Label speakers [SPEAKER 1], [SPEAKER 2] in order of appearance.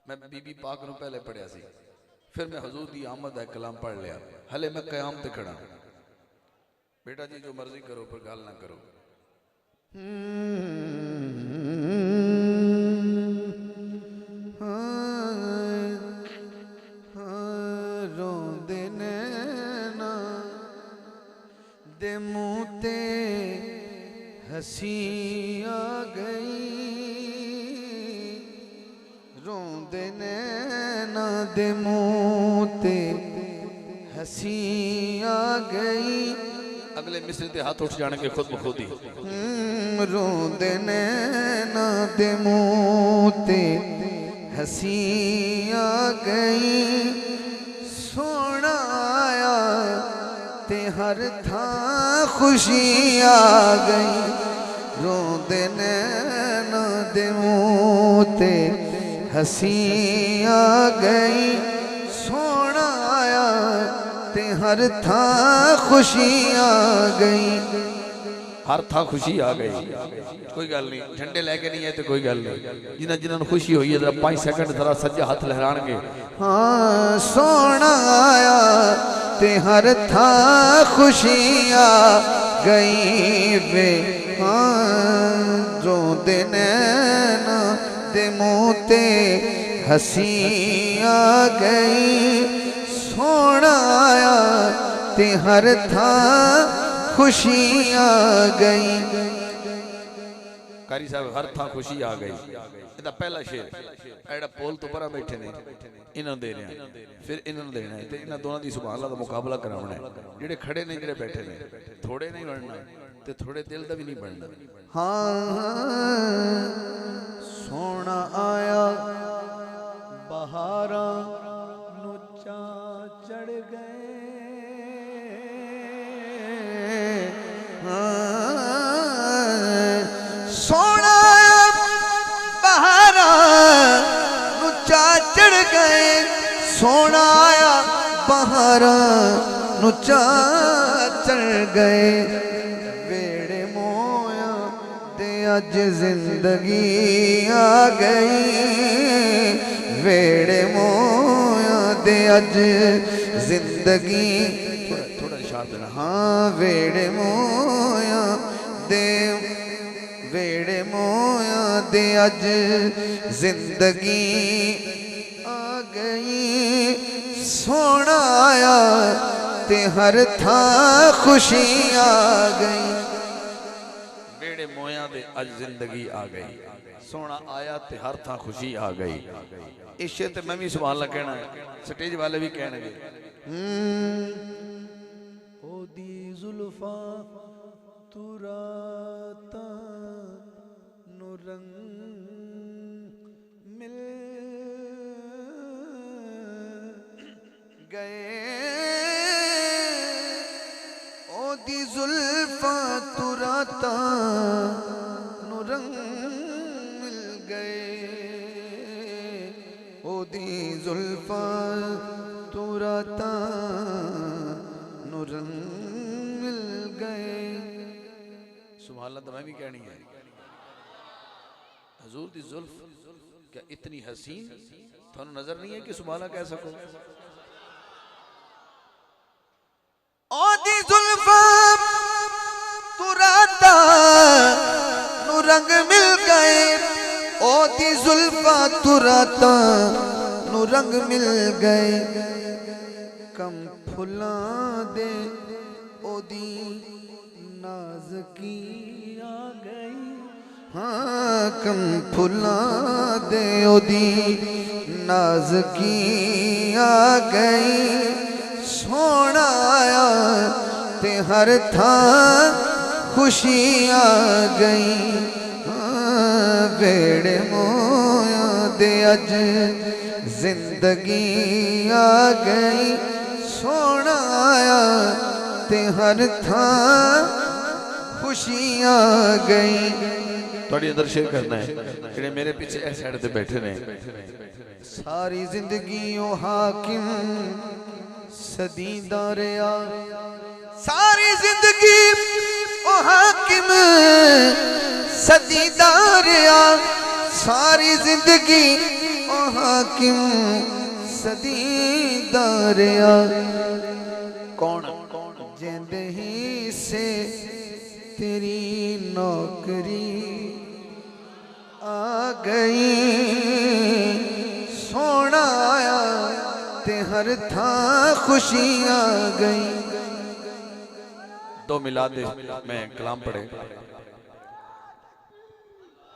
[SPEAKER 1] मैं बीबी पाक नूं पहले पढ़िया सी, फिर मैं हजूर दी आमद है कलाम पढ़ लिया, हले मैं कयाम ते खड़ा। बेटा जी जो मर्जी करो पर गल ना करो।
[SPEAKER 2] रोंदे नैना दे मुंह ते हंसी आ गई, रोंदे नैना दे मुंह ते हंसी आ गई।
[SPEAKER 1] अगले मिसरे ते हाथ उठ जाने के खुद बखुद ही।
[SPEAKER 2] रोंदे नैना दे मुंह ते हंसी आ गई, सोना आया ते हर थां खुशी आ गई। रोंदे नैना दे मुंह ते हंसी आ गई, सोना आया ते हर थां खुशी आ गई।
[SPEAKER 1] हर था खुशी आ गई। कोई गल नहीं, झंडे लेके नहीं है तो कोई गल नहीं, जिन्हें जिन्होंने खुशी हुई है जरा 5 सेकंड जरा सज्जा हाथ लहराएंगे।
[SPEAKER 2] हाँ सोना आया ते हर था खुशी आ गई वे। हाँ रोंदे नैना दे मुंह ते हंसी आ गई, सोना आया ते हर था खुशी आ गई।
[SPEAKER 1] कारी साहब हर था खुशी आ गई, इहदा पहला शेर एड़ा पोल तो परा बैठे ने इन्हां दे रहे हैं, फिर इन्हां देना है ते इन्हां दोनों दी सुभान अल्लाह दा मुकाबला करावना है। जेड़े खड़े ने जेड़े बैठे ने, थोड़े नहीं बनना ते थोड़े दिल दा भी नहीं बनना।
[SPEAKER 2] हाँ सोना आया बहारा नुचा चढ़ गए, सोना बहारा नुचा चढ़ गए, सोना आया बहारा नुचा चढ़ गए। वेड़े मोया ते अज जिंदगी आ गई, वेड़े मोया ते अज जिंदगी।
[SPEAKER 1] थोड़ा इशारा देना।
[SPEAKER 2] हाँ वेड़े मोया दे, वेड़े मोया दे अज जिंदगी आ गई, सोना आया ते हर था खुशी आ गई।
[SPEAKER 1] बेड़े मोया दे अज जिंदगी आ गई, सोना आया ते हर था खुशी आ गई। इस शेर ते मैं भी सुभान अल्लाह कहना है, स्टेज वाले भी कहणगे।
[SPEAKER 2] ओदी जुल्फा तुराता नु रंग मिल गए, ओदी जुल्फा तुराता नु रंग मिल गए, ओदी जुल्फा तुराता नु रंग मिल गए।
[SPEAKER 1] सुभान अल्लाह तो मैं भी कहनी है। हजूर दी जुल्फ क्या इतनी हसीन थानू नजर नहीं है कि सुभान अल्लाह कह सको।
[SPEAKER 2] ओदी जुल्फा तुराता नु रंग मिल गए, ओदी जुल्फा तुराता नु रंग मिल गए। कम फुलां दे ओदी नाज़की आ गई, हाँ कम फुलां दे ओदी नाज़की आ गई, सोना आया ते हर थां खुशी आ गई। हाँ वेड़े मोया दे अज जिंदगी आ गई, सोना आया ते हर थां खुशी आ गई।
[SPEAKER 1] थोड़ी अंदर शेर करना है, जेड़े मेरे पीछे इस साइड ते बैठे ने।
[SPEAKER 2] सारी जिंदगी ओ हाकिम सदीदा रहा, सारी जिंदगी ओ हाकिम सदीदा रहा, सारी जिंदगी ओ हाकिम हाकिम सदी दारिया
[SPEAKER 1] कौन
[SPEAKER 2] जिंद ही से तेरी नौकरी आ गई सोना आया ते हर था खुशियां गई।
[SPEAKER 1] दो मिलाद में कलाम पढ़े।